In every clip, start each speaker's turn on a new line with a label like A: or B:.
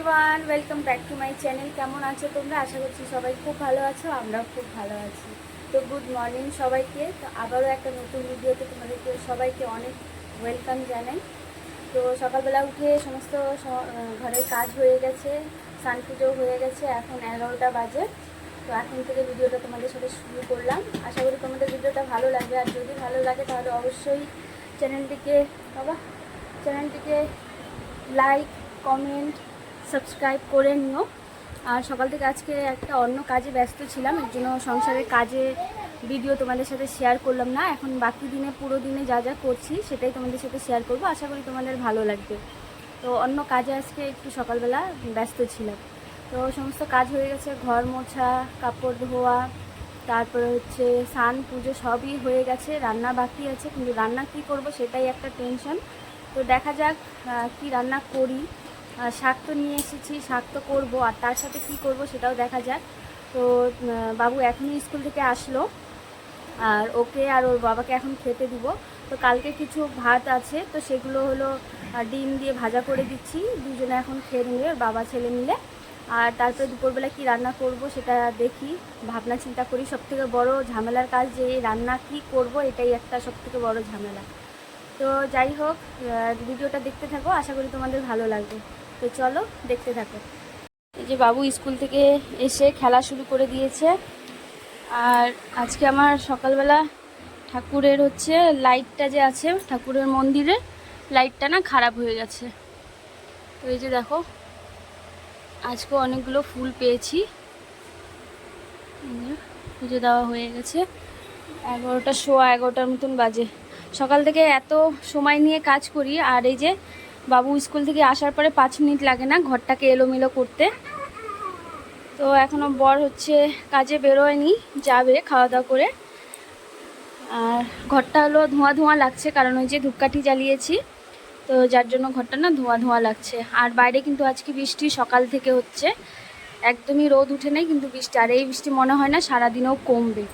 A: Everyone, welcome back to my channel. কেমন আছো তোমরা? আশা করছি সবাই খুব ভালো আছো, আমরাও খুব ভালো আছি। তো গুড মর্নিং সবাইকে। তো আবারও একটা নতুন ভিডিওতে তোমাদেরকে সবাইকে অনেক ওয়েলকাম জানাই। তো সকালবেলা উঠে সমস্ত ঘরের কাজ হয়ে গেছে, স্নান পুজো হয়ে গেছে, এখন 11টা বাজে। তো এখন থেকে ভিডিওটা তোমাদের সাথে শুরু করলাম। আশা করি তোমাদের ভিডিওটা ভালো লাগবে, আর যদি ভালো লাগে তাহলে অবশ্যই চ্যানেলটিকে লাইক, কমেন্ট, সাবস্ক্রাইব করে নিও। আর সকাল থেকে আজকে একটা অন্য কাজে ব্যস্ত ছিলাম, এর জন্য সংসারের কাজে ভিডিও তোমাদের সাথে শেয়ার করলাম না। এখন বাকি দিনে পুরো দিনে যা যা করছি সেটাই তোমাদের সাথে শেয়ার করব, আশা করি তোমাদের ভালো লাগবে। তো অন্য কাজে আজকে একটু সকালবেলা ব্যস্ত ছিলাম। তো সমস্ত কাজ হয়ে গেছে, ঘর মোছা, কাপড় ধোয়া, তারপরে হচ্ছে স্নান পুজো সবই হয়ে গেছে। রান্না বাকি আছে, কিন্তু রান্না কি করব সেটাই একটা টেনশন। তো দেখা যাক কি রান্না করি। শাক তো নিয়ে এসেছি, শাক তো করবো, আর তার সাথে কি করব সেটাও দেখা যাক। তো বাবু এখনই স্কুল থেকে আসলো, আর ওকে আর ওর বাবাকে এখন খেতে দিব। তো কালকে কিছু ভাত আছে, তো সেগুলো হলো ডিম দিয়ে ভাজা করে দিচ্ছি, দুজনে এখন খেয়ে নেবে, ওর বাবা ছেলে মিলে। আর তারপরে দুপুরবেলা কি রান্না করব সেটা দেখি, ভাবনা চিন্তা করি। সবথেকে বড় ঝামেলার কাজ যে রান্না কি করব, এটাই একটা সবথেকে বড় ঝামেলা। তো যাই হোক, ভিডিওটা দেখতে থাকো, আশা করি তোমাদের ভালো লাগবে। তো চলো দেখতে থাকো। এই যে বাবু স্কুল থেকে এসে খেলা শুরু করে দিয়েছে। আর আজকে আমার সকালবেলা ঠাকুরের হচ্ছে লাইটটা যে আছে ঠাকুরের মন্দিরে, লাইটটা না খারাপ হয়ে গেছে। তো এই যে দেখো, আজকে অনেকগুলো ফুল পেয়েছি, পুজো দেওয়া হয়ে গেছে। 11টা, সোয়া 11টার মতন বাজে। সকাল থেকে এত সময় নিয়ে কাজ করি, আর এই যে বাবু স্কুল থেকে আসার পরে 5 মিনিট লাগে না ঘরটাকে এলোমেলো করতে। তো এখনও বর হচ্ছে কাজে বেরোয়নি, যাবে খাওয়া দাওয়া করে। আর ঘরটা হলো ধোঁয়া ধোঁয়া লাগছে, কারণ ওই যে ধূপকাঠি জ্বালিয়েছি, তো যার জন্য ঘরটা না ধোঁয়া ধোঁয়া লাগছে। আর বাইরে কিন্তু আজকে বৃষ্টি সকাল থেকে হচ্ছে, একদমই রোদ উঠে নেই কিন্তু বৃষ্টি, আর এই বৃষ্টি মনে হয় না সারাদিনেও কমবে।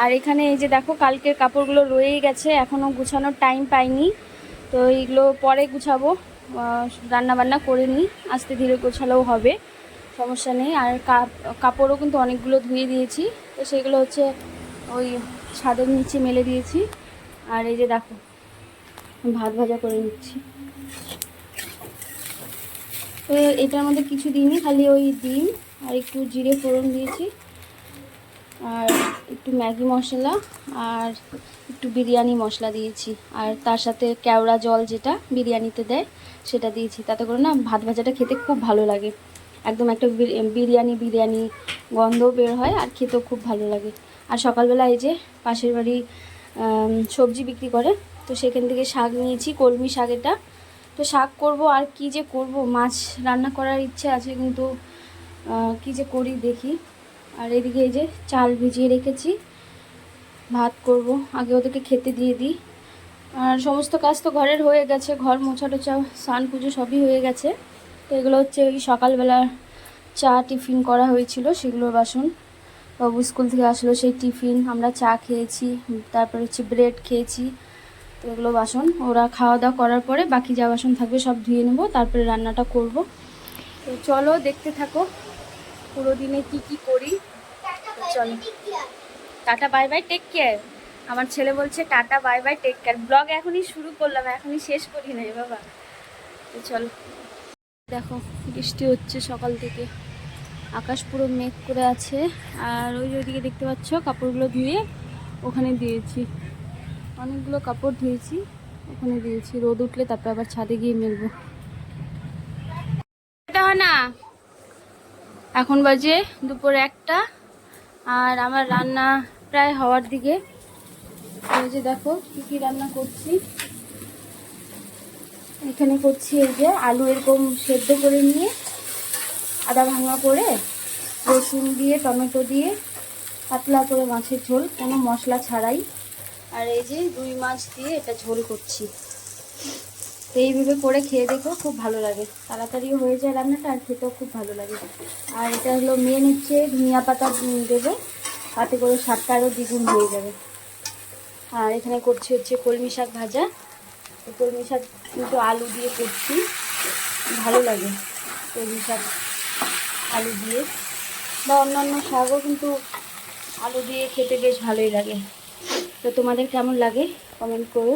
A: আর এখানে এই যে দেখো, কালকের কাপড়গুলো রয়েই গেছে, এখনও গুছানোর টাইম পাইনি। তো এইগুলো পরে গুছাবো, রান্না বান্না করে নিই, আস্তে ধীরে গোছালেও হবে, সমস্যা নেই। আর কাপড়ও কিন্তু অনেকগুলো ধুয়ে দিয়েছি, তো সেগুলো হচ্ছে ওই ছাদের নিচে মেলে দিয়েছি। আর এই যে দেখো, ভাত ভাজা করে নিচ্ছি। তো এটার মধ্যে কিছু দিইনি, খালি ওই ডিম আর একটু জিরে ফোড়ন দিয়েছি, আর একটু ম্যাগি মশলা, আর একটু বিরিয়ানি মশলা দিয়েছি, আর তার সাথে কেওড়া জল যেটা বিরিয়ানিতে দেয় সেটা দিয়েছি। তাতে করে না ভাত ভাজাটা খেতে খুব ভালো লাগে, একদম একটা বিরিয়ানি গন্ধ বের হয়, আর খেতেও খুব ভালো লাগে। আর সকালবেলা এই যে পাশের বাড়ি সবজি বিক্রি করে, তো সেখান থেকে শাক নিয়েছি, কলমি শাক এটা। তো শাক করব, আর কি যে করব, মাছ রান্না করার ইচ্ছে আছে, কিন্তু কি যে করি দেখি। আর এদিকে এই যে চাল ভিজিয়ে রেখেছি, ভাত করব, আগে ওদেরকে খেতে দিয়ে দিই। আর সমস্ত কাজ তো ঘরের হয়ে গেছে, ঘর মোছা টোছা, স্নান পুজো সবই হয়ে গেছে। তো এগুলো হচ্ছে ওই সকালবেলা চা টিফিন করা হয়েছিল সেগুলোর বাসন। বাবু স্কুল থেকে আসলো, সেই টিফিন, আমরা চা খেয়েছি, তারপর হচ্ছে ব্রেড খেয়েছি। তো এগুলো বাসন, ওরা খাওয়া দাওয়া করার পরে বাকি যা বাসন থাকবে সব ধুয়ে নেবো, তারপরে রান্নাটা করব। তো চলো দেখতে থাকো পুরো দিনে কি কি করি। চলো, tata bye bye, take care. আমার ছেলে বলছে tata bye bye, take care. Blog এখনই শুরু করলাম, এখনই শেষ করি নাই বাবা। তো চলো, দেখো বৃষ্টি হচ্ছে সকাল থেকে, আকাশ পুরো মেঘ করে আছে। আর ওই ওইদিকে দেখতে পাচ্ছ, কাপড়গুলো ধুয়ে ওখানে দিয়েছি, অনেকগুলো কাপড় ধুয়েছি, ওখানে দিয়েছি। রোদ উঠলে তারপরে আবার ছাদে গিয়ে মেলবো। এটা হয় না, এখন বাজে দুপুর 1টা, আর আমার রান্না প্রায় হওয়ার দিকে। এই যে দেখো কি কি রান্না করছি। এখানে করছি এই যে আলু এরকম সেদ্ধ করে নিয়ে, আদা ভাঙা করে, রসুন দিয়ে, টমেটো দিয়ে, পাতলা করে মাছের ঝোল, কোনো মশলা ছাড়াই। আর এই যে রুই মাছ দিয়ে এটা ঝোল করছি। তো এইভাবে করে খেয়ে দেখো, খুব ভালো লাগে, তাড়াতাড়িও হয়ে যায় রান্নাটা, আর খেতেও খুব ভালো লাগে। আর এটা হলো মেন হচ্ছে ধনিয়া পাতা দেবো, তাতে করে স্বাদটা আরও দ্বিগুণ হয়ে যাবে। আর এখানে করছি হচ্ছে কলমি শাক ভাজা। কলমি শাক কিন্তু আলু দিয়ে করছি, ভালো লাগে। তো কলমি শাক আলু দিয়ে, বা অন্যান্য শাকও কিন্তু আলু দিয়ে খেতে বেশ ভালোই লাগে। তো তোমাদের কেমন লাগে কমেন্ট করো,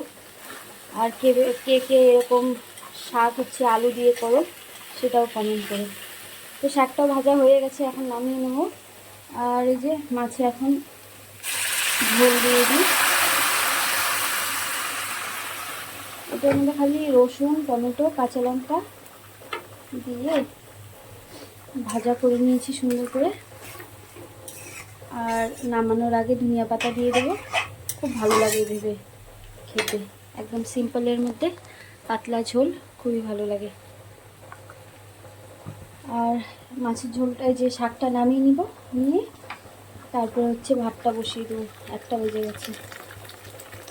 A: আর কে কে কে এরকম শাক হচ্ছে আলু দিয়ে করো সেটাও কমেন্ট করো। তো শাকটাও ভাজা হয়ে গেছে, এখন নামিয়ে নেব। আর এই যে মাছে এখন ঝোল দিয়ে দিই। এটার মধ্যে খালি রসুন, টমেটো, কাঁচা লঙ্কা দিয়ে ভাজা করে নিয়েছি সুন্দর করে। আর নামানোর আগে ধনিয়া পাতা দিয়ে দেবো, খুব ভালো লাগে ভেবে খেতে। একদম সিম্পলের মধ্যে পাতলা ঝোল, খুবই ভালো লাগে। আর মাছের ঝোলটায় যে শাকটা নামিয়ে নিব, নিয়ে তারপর হচ্ছে ভাতটা বসিয়ে দেবো। 1টা বেজে গেছে।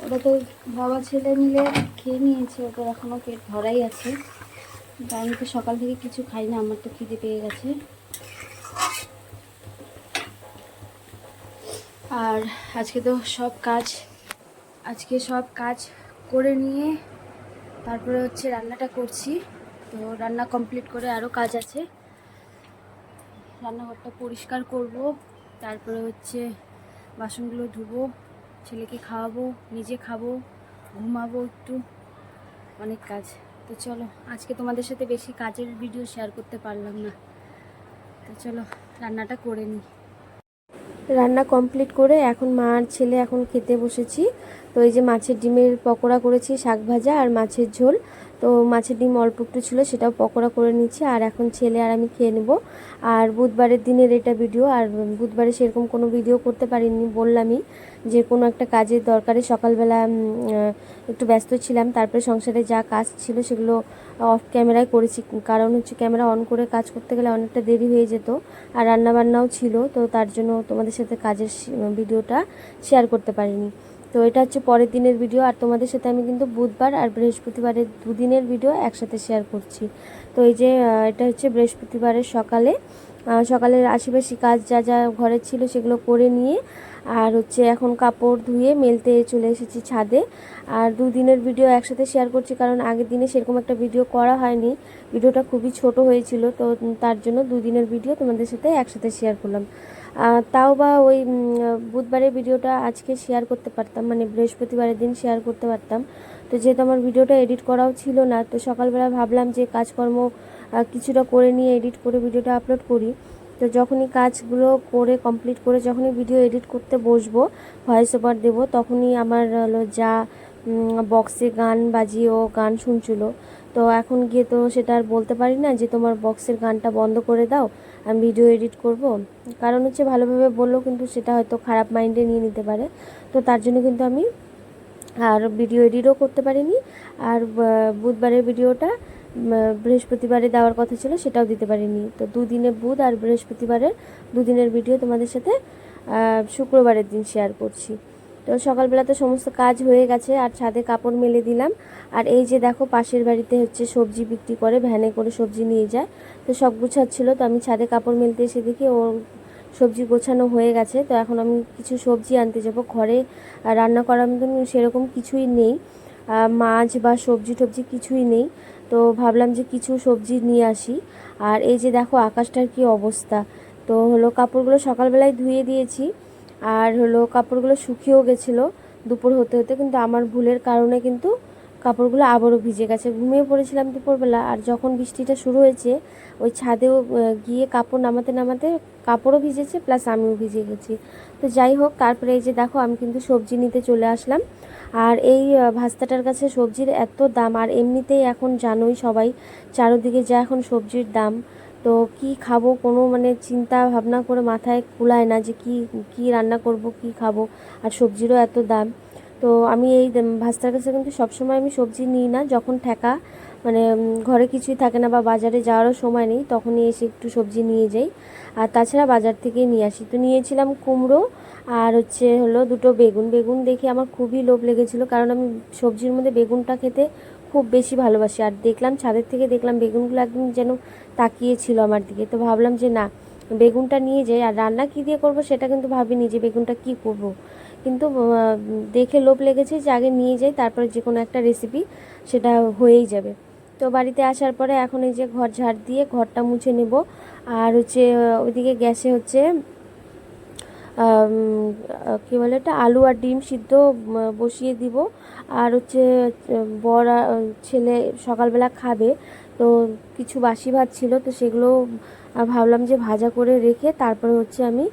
A: ওটা তো বাবা ছেলে মিলে খেয়ে নিয়েছে, ওটা এখনও পেট ভরাই আছে। কিন্তু আমি তো সকাল থেকে কিছু খাই না, আমার তো খিদে পেয়ে গেছে। আর আজকে সব কাজ করে নিয়ে তারপরে হচ্ছে রান্নাটা করছি। তো রান্না কমপ্লিট করে আরও কাজ আছে। রান্নাঘরটা পরিষ্কার করব, তারপরে হচ্ছে বাসনগুলো ধুবো, ছেলেকে খাওয়াবো, নিজে খাবো, ঘুমাবো একটু, অনেক কাজ। তো চলো, আজকে তোমাদের সাথে বেশি কাজের ভিডিও শেয়ার করতে পারলাম না। তো চলো রান্নাটা করে নিই। রান্না কমপ্লিট করে এখন মা আর ছেলে এখন খেতে বসেছি। তো এই যে মাছের ডিমের পকোড়া করেছি, শাক ভাজা আর মাছের ঝোল। তো মাছের ডিম অল্প একটু ছিল, সেটাও পকোড়া করে নিচ্ছি। আর এখন ছেলে আর আমি খেয়ে নেব। আর বুধবারের দিনের এটা ভিডিও, আর বুধবারে সেরকম কোনো ভিডিও করতে পারিনি, বললামই যে কোনো একটা কাজের দরকারে সকালবেলা একটু ব্যস্ত ছিলাম। তারপরে সংসারে যা কাজ ছিল সেগুলো অফ ক্যামেরায় করেছি, কারণ হচ্ছে ক্যামেরা অন করে কাজ করতে গেলে অনেকটা দেরি হয়ে যেত। আর রান্নাবান্নাও ছিল, তো তার জন্য তোমাদের সাথে কাজের ভিডিওটা শেয়ার করতে পারিনি। তো এটা হচ্ছে পরের দিনের ভিডিও, আর তোমাদের সাথে আমি কিন্তু বুধবার আর বৃহস্পতিবারের দুদিনের ভিডিও একসাথে শেয়ার করছি। তো এই যে এটা হচ্ছে বৃহস্পতিবারের সকালের আশেপাশে কাজ যা যা ঘরে ছিল সেগুলো করে নিয়ে, আর হচ্ছে এখন কাপড় ধুয়ে মেলতে চলে এসেছি ছাদে। আর দুদিনের ভিডিও একসাথে শেয়ার করছি, কারণ আগের দিনে সেরকম একটা ভিডিও করা হয়নি, ভিডিওটা খুবই ছোট হয়েছিল। তো তার জন্য দুদিনের ভিডিও তোমাদের সাথে একসাথে শেয়ার করলাম। তাও বা ওই বুধবারের ভিডিওটা আজকে শেয়ার করতে পারতাম, মানে বৃহস্পতিবারের দিন শেয়ার করতে পারতাম। তো যেহেতু আমার ভিডিওটা এডিট করাও ছিল না, তো সকালবেলা ভাবলাম যে কাজকর্ম কিছুটা করে নিয়ে এডিট করে ভিডিওটা আপলোড করি। তো যখনই কাজগুলো করে কমপ্লিট করে যখনই ভিডিও এডিট করতে বসবো, ভয়েস ওভার দেবো, তখনই আমার যা বক্সে গান বাজিয়ে ও গান শুনছিল। তো এখন গিয়ে তো সেটা আর বলতে পারি না যে তোমার বক্সের গানটা বন্ধ করে দাও, আমি ভিডিও এডিট করব। কারণ হচ্ছে ভালোভাবে বললেও কিন্তু সেটা হয়তো খারাপ মাইন্ডে নিয়ে নিতে পারে। তো তার জন্য কিন্তু আমি আর ভিডিও এডিটও করতে পারিনি। আর বুধবারের ভিডিওটা বৃহস্পতিবারে দেওয়ার কথা ছিল, সেটাও দিতে পারিনি। তো দুদিনে বুধ আর বৃহস্পতিবারের দুদিনের ভিডিও তোমাদের সাথে শুক্রবারের দিন শেয়ার করছি। তো সকালবেলা তো সমস্ত কাজ হয়ে গেছে, আর ছাদে কাপড় মেলে দিলাম। আর এই যে দেখো পাশের বাড়িতে হচ্ছে সবজি বিক্রি করে, ভ্যানে করে সবজি নিয়ে যায়। তো সব গুছাচ্ছিল, তো আমি ছাদে কাপড় মেলতে এসে দেখি ও সবজি গোছানো হয়ে গেছে। তো এখন আমি কিছু সবজি আনতে যাব। ঘরে রান্না করার মতন সেরকম কিছুই নেই, মাছ বা সবজি টবজি কিছুই নেই। তো ভাবলাম যে কিছু সবজি নিয়ে আসি। আর এই যে দেখো আকাশটার কি অবস্থা। তো হলো কাপড়গুলো সকালবেলায় ধুয়ে দিয়েছি, আর হলো কাপড়গুলো শুকিয়েও গেছিলো দুপুর হতে হতে, কিন্তু আমার ভুলের কারণে কিন্তু কাপড়গুলো আবারও ভিজে গেছে। ঘুমিয়ে পড়েছিলাম দুপুরবেলা, আর যখন বৃষ্টিটা শুরু হয়েছে ওই ছাদেও গিয়ে কাপড় নামাতে নামাতে কাপড়ও ভিজেছে, প্লাস আমিও ভিজে গেছি। তো যাই হোক, তারপরে এই যে দেখো আমি কিন্তু সবজি নিতে চলে আসলাম। আর এই ভাস্তাটার কাছে সবজির এত দাম, আর এমনিতেই এখন জানোই সবাই চারিদিকে যা এখন সবজির দাম। তো কি খাবো কোনো মানে চিন্তা ভাবনা করে মাথায় কুলায় না যে কি রান্না করব, কি খাবো, আর সবজিরও এত দাম। তো আমি এই ভাস্তার কাছে কিন্তু সবসময় আমি সবজি নিই না, যখন ঠেকা মানে ঘরে কিছুই থাকে না বা বাজারে যাওয়ারও সময় নেই, তখনই এসে একটু সবজি নিয়ে যাই। আর তাছাড়া বাজার থেকেই নিয়ে আসি। তো নিয়েছিলাম কুমড়ো, আর হলো দুটো বেগুন দেখে আমার খুবই লোভ লেগেছিলো, কারণ আমি সবজির মধ্যে বেগুনটা খেতে খুব বেশি ভালোবাসি। আর দেখলাম ছাদের থেকে দেখলাম বেগুনগুলো একদম যেন তাকিয়েছিল আমার দিকে। তো ভাবলাম যে না, বেগুনটা নিয়ে যাই। আর রান্না কী দিয়ে করব সেটা কিন্তু ভাবিনি যে বেগুনটা কী করব, কিন্তু দেখে লোভ লেগেছে যে আগে নিয়ে যাই, তারপরে যে কোনো একটা রেসিপি সেটা হয়েই যাবে। তো বাড়িতে আসার পরে এখন এই যে ঘর ঝাড় দিয়ে ঘরটা মুছে নেব। আর হচ্ছে ওইদিকে গ্যাসে হচ্ছে কী বলে এটা, আলু আর ডিম সিদ্ধ বসিয়ে দিব। আর হচ্ছে বর ছেলে সকালবেলা খাবে, তো কিছু বাসি ভাত ছিল, তো সেগুলো ভাবলাম যে ভাজা করে রেখে তারপরে হচ্ছে আমি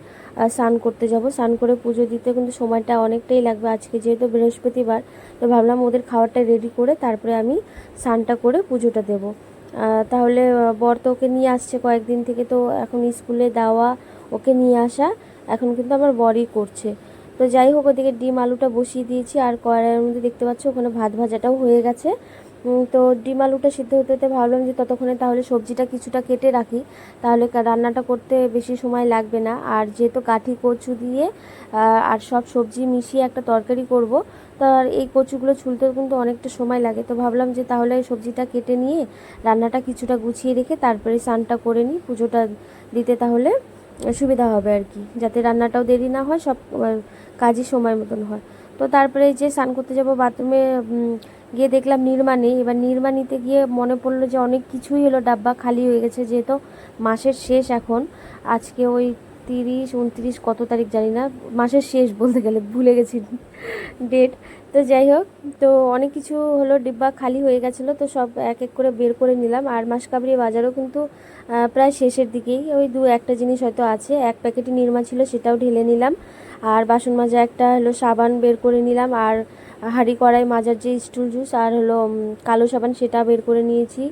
A: স্নান করতে যাব। স্নান করে পুজো দিতে কিন্তু সময়টা অনেকটাই লাগবে, আজকে যেহেতু বৃহস্পতিবার, তো ভাবলাম ওদের খাবারটা রেডি করে তারপরে আমি স্নানটা করে পুজোটা দেব। তাহলে বর তো ওকে নিয়ে আসছে কয়েকদিন থেকে, তো এখন স্কুলে দেওয়া, ওকে নিয়ে আসা এখন কিন্তু আমার বরই করছে। তো যাই হোক, ওদিকে ডিম আলুটা বসিয়ে দিয়েছি, আর কড়াইয়ের মধ্যে দেখতে পাচ্ছ ওখানে ভাত ভাজাটাও হয়ে গেছে। তো ডিম আলুটা সিদ্ধ হতে হতে ভাবলাম যে ততক্ষণে তাহলে সবজিটা কিছুটা কেটে রাখি, তাহলে রান্নাটা করতে বেশি সময় লাগবে না। আর যেহেতু কাঠি কচু দিয়ে আর সব সবজি মিশিয়ে একটা তরকারি করব, তো আর এই কচুগুলো ছুলতেও কিন্তু অনেকটা সময় লাগে, তো ভাবলাম যে তাহলে সবজিটা কেটে নিয়ে রান্নাটা কিছুটা গুছিয়ে রেখে তারপরে স্নানটা করে নিই, পুজোটা দিতে তাহলে সুবিধা হবে আর কি, যাতে রান্নাটাও দেরি না হয়, সব কাজই সময় মতন হয়। তো তারপরে যে স্নান করতে যাব বাথরুমে গিয়ে দেখলাম নির্মা নেই। এবার নির্মা নিতে গিয়ে মনে পড়লো যে অনেক কিছুই হলো, ডাব্বা খালি হয়ে গেছে, যেহেতু মাসের শেষ এখন, আজকে ওই 30, 29 কত তারিখ জানি না, মাসের শেষ বলতে গেলে ভুলে গেছি ডেট। তো যাই হোক, তো অনেক কিছু হলো, ডিব্বা খালি হয়ে গেছিলো, তো সব এক এক করে বের করে নিলাম। আর মাসকাবরি বাজারও কিন্তু প্রায় শেষের দিকেই, ওই একটা জিনিস হয়তো আছে, এক প্যাকেটই নির্মা ছিল সেটাও ঢেলে নিলাম। আর বাসন মাজা একটা হলো সাবান বের করে নিলাম, আর হাঁড়ি কড়াই মাজার যে স্টুল জুস আর হলো কালো সাবান সেটা বের করে নিয়েছি।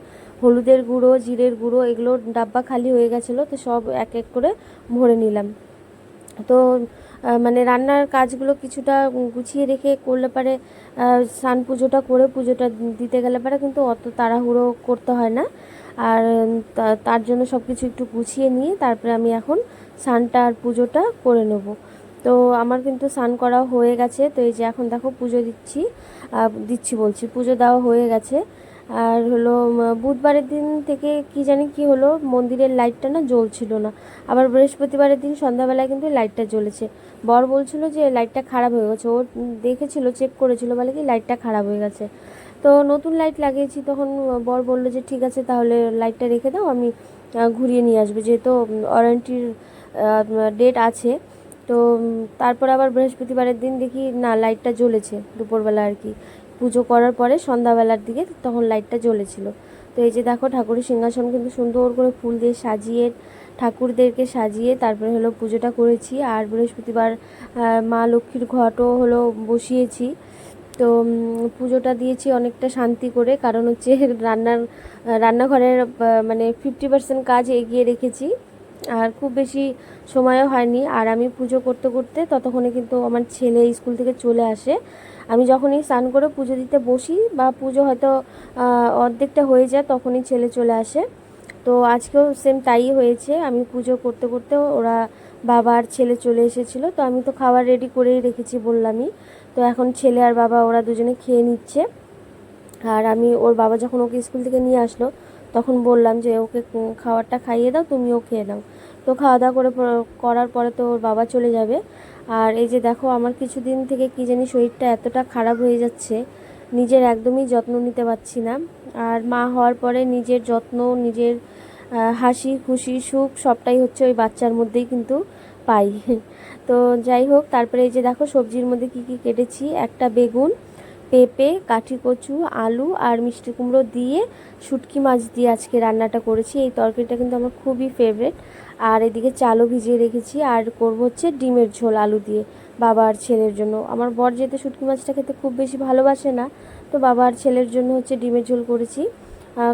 A: হলুদের গুঁড়ো, জিরের গুঁড়ো, এগুলো ডাব্বা খালি হয়ে গেছিলো, তো সব এক এক করে ভরে নিলাম। তো মানে রান্নার কাজগুলো কিছুটা গুছিয়ে রেখে করলে পারে স্নান পুজোটা করে পুজোটা দিতে গেলে পারে কিন্তু অত তাড়াহুড়ো করতে হয় না। আর তার জন্য সব কিছু একটু গুছিয়ে নিয়ে তারপরে আমি এখন স্নানটা আর পুজোটা করে নেব। তো আমার কিন্তু স্নান করা হয়ে গেছে, তো এই যে এখন দেখো পুজো দিচ্ছি বলছি, পুজো দেওয়া হয়ে গেছে। আর হলো বুধবারের দিন থেকে কি জানি কি হলো, মন্দিরের লাইটটা না জ্বলছিল না, আবার বৃহস্পতিবারের দিন সন্ধ্যাবেলায় কিন্তু লাইটটা জ্বলেছে। বর বলছিল যে লাইটটা খারাপ হয়ে গেছে, ও দেখেছিল, চেক করেছিল, বলে কি লাইটটা খারাপ হয়ে গেছে। তো নতুন লাইট লাগিয়েছি, তখন বর বললো যে ঠিক আছে তাহলে লাইটটা রেখে দাও, আমি ঘুরিয়ে নিয়ে আসবো, যেহেতু ওয়ারেন্টির ডেট আছে। তো তারপর আবার বৃহস্পতিবারের দিন দেখি না লাইটটা জ্বলেছে, দুপুরবেলা আর কি, পুজো করার পরে সন্ধ্যাবেলার দিকে তখন লাইটটা জ্বলেছিল। তো এই যে দেখো ঠাকুরের সিংহাসন কিন্তু সুন্দর করে ফুল দিয়ে সাজিয়ে, ঠাকুরদেরকে সাজিয়ে তারপরে হলো পুজোটা করেছি। আর বৃহস্পতিবার মা লক্ষ্মীর ঘটও হলো বসিয়েছি। তো পুজোটা দিয়েছি অনেকটা শান্তি করে, কারণ হচ্ছে রান্নাঘরের মানে 50% কাজ এগিয়ে রেখেছি, আর খুব বেশি সময়ও হয়নি। আর আমি পুজো করতে করতে ততক্ষণে কিন্তু আমার ছেলে স্কুল থেকে চলে আসে। আমি যখনই স্নান করে পুজো দিতে বসি বা পুজো হয়তো অর্ধেকটা হয়ে যায়, তখনই ছেলে চলে আসে। তো আজকেও সেম তাই হয়েছে, আমি পুজো করতে করতে ওরা বাবা আর ছেলে চলে এসেছিলো, তো আমি তো খাবার রেডি করেই রেখেছি বললামই। তো এখন ছেলে আর বাবা ওরা দুজনে খেয়ে নিচ্ছে। আর আমি ওর বাবা যখন ওকে স্কুল থেকে নিয়ে আসলো, তখন বললাম যে ওকে খাবারটা খাইয়ে দাও, তুমিও খেয়ে নাও। তো খাওয়া দাওয়া করার পরে তো ওর বাবা চলে যাবে। আর এই যে দেখো আমার কিছুদিন থেকে কী জানি শরীরটা এতটা খারাপ হয়ে যাচ্ছে, নিজের একদমই যত্ন নিতে পারছি না। আর মা হওয়ার পরে নিজের যত্ন, নিজের হাসি খুশি সুখ সবটাই হচ্ছে ওই বাচ্চার মধ্যেই কিন্তু পাই। তো যাই হোক, তারপরে এই যে দেখো সবজির মধ্যে কি কি কেটেছি, একটা বেগুন, পেঁপে, কাঠি কচু, আলু আর মিষ্টি কুমড়ো দিয়ে শুটকি মাছ দিয়ে আজকে রান্নাটা করেছি। এই তরকারিটা কিন্তু আমার খুবই ফেভারিট। আর এদিকে চালও ভিজিয়ে রেখেছি, আর করব হচ্ছে ডিমের ঝোল আলু দিয়ে বাবা আর ছেলের জন্য। আমার বর যেতে শুটকি মাছটা খেতে খুব বেশি ভালোবাসে না, তো বাবা আর ছেলের জন্য হচ্ছে ডিমের ঝোল করেছি।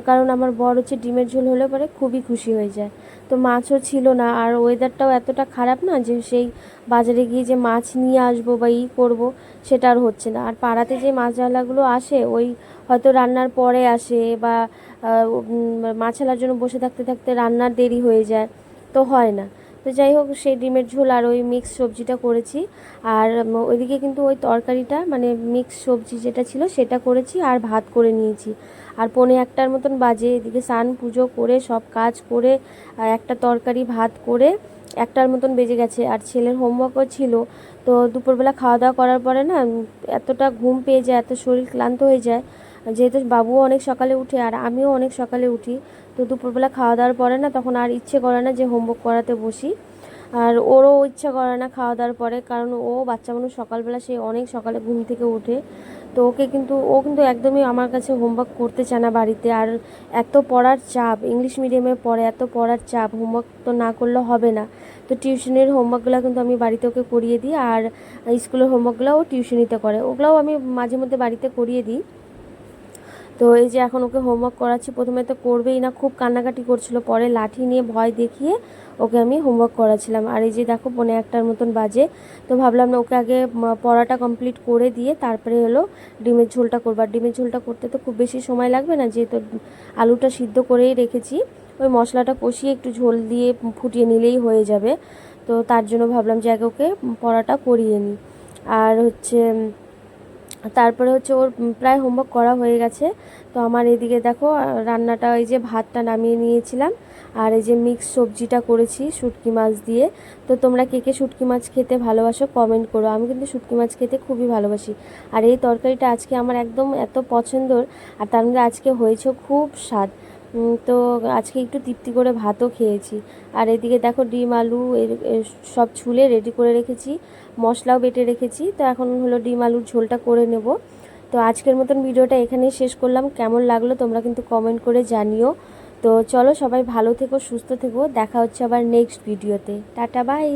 A: কারণ আমার বর হচ্ছে ডিমের ঝোল হলে পরে খুবই খুশি হয়ে যায়। তো মাছও ছিল না, আর ওয়েদারটাও এতটা খারাপ না যে সেই বাজারে গিয়ে যে মাছ নিয়ে আসবো বা করবো, সেটা আর হচ্ছে না। আর পাড়াতে যে মাছওয়ালাগুলো আসে, ওই হয়তো রান্নার পরে আসে বা মাছওয়ালার জন্য বসে থাকতে থাকতে রান্নার দেরি হয়ে যায়, তো হয় না। তো যাই হোক, সেই ডিমের ঝোল আর ওই মিক্স সবজিটা করেছি। আর ওইদিকে কিন্তু ওই তরকারিটা মানে মিক্স সবজি যেটা ছিল সেটা করেছি, আর ভাত করে নিয়েছি। আর 1:45 মতন বাজে, এদিকে স্নান পুজো করে সব কাজ করে একটা তরকারি ভাত করে 1টার মতন বেজে গেছে। আর ছেলের হোমওয়ার্কও ছিল, তো দুপুরবেলা খাওয়া দাওয়া করার পরে না এতটা ঘুম পেয়ে যায়, এত শরীর ক্লান্ত হয়ে যায়,
B: যেহেতু বাবুও অনেক সকালে উঠে আর আমিও অনেক সকালে উঠি, তো দুপুরবেলা খাওয়া দাওয়ার পরে না তখন আর ইচ্ছে করে না যে হোমওয়ার্ক করাতে বসি। আর ওরও ইচ্ছা করে না খাওয়া দাওয়ার পরে, কারণ ও বাচ্চা মানুষ সকালবেলা সে অনেক সকালে ঘুম থেকে ওঠে। তো ও কিন্তু একদমই আমার কাছে হোমওয়ার্ক করতে চায় না বাড়িতে। আর এত পড়ার চাপ, ইংলিশ মিডিয়ামে পড়ে, এত পড়ার চাপ, হোমওয়ার্ক তো না করলে হবে না। তো টিউশনের হোমওয়ার্কগুলো কিন্তু আমি বাড়িতে ওকে করিয়ে দিই, আর স্কুলের হোমওয়ার্কগুলো ও টিউশনিতে করে, ওগুলোও আমি মাঝে মধ্যে বাড়িতে করিয়ে দিই। তো এই যে এখন ওকে হোমওয়ার্ক করাচ্ছি। প্রথমে তো করবেই না, খুব কান্নাকাটি করছিল, পরে লাঠি নিয়ে ভয় দেখিয়ে ওকে আমি হোমওয়ার্ক করাচ্ছিলাম। আর এই যে দেখো 1:45 মতন বাজে, তো ভাবলাম না ওকে আগে পড়াটা কমপ্লিট করে দিয়ে তারপরে হলো ডিমের ঝোলটা করবো। আর ডিমের ঝোলটা করতে তো খুব বেশি সময় লাগবে না, যেহেতু আলুটা সিদ্ধ করেই রেখেছি, ওই মশলাটা কষিয়ে একটু ঝোল দিয়ে ফুটিয়ে নিলেই হয়ে যাবে। তো তার জন্য ভাবলাম যে আগে ওকে পড়াটা করিয়ে নিই। আর হচ্ছে তারপরে হচ্ছে ওর প্রায় হোমওয়ার্ক করা হয়ে গেছে। তো আমার এদিকে দেখো রান্নাটা, এই যে ভাতটা নামিয়ে নিয়েছিলাম, আর এই যে মিক্স সবজিটা করেছি শুটকি মাছ দিয়ে। তো তোমরা কে কে শুটকি মাছ খেতে ভালোবাসো কমেন্ট করো, আমি কিন্তু শুটকি মাছ খেতে খুবই ভালোবাসি। আর এই তরকারিটা আজকে আমার একদম এত পছন্দর, আর তার মধ্যে আজকে হয়েছে খুব স্বাদ। তো আজকে একটু তৃপ্তি করে ভাতও খেয়েছি। আর এদিকে দেখো ডিম আলু সব ছুলে রেডি করে রেখেছি, মশলাও বেটে রেখেছি। তো এখন হলো ডিম আলুর ঝোলটা করে নেব। তো আজকের মতন ভিডিওটা এখানেই শেষ করলাম। কেমন লাগলো তোমরা কিন্তু কমেন্ট করে জানিও। তো চলো সবাই ভালো থেকো, সুস্থ থেকো, দেখা হচ্ছে আবার নেক্সট ভিডিওতে। Tata bye.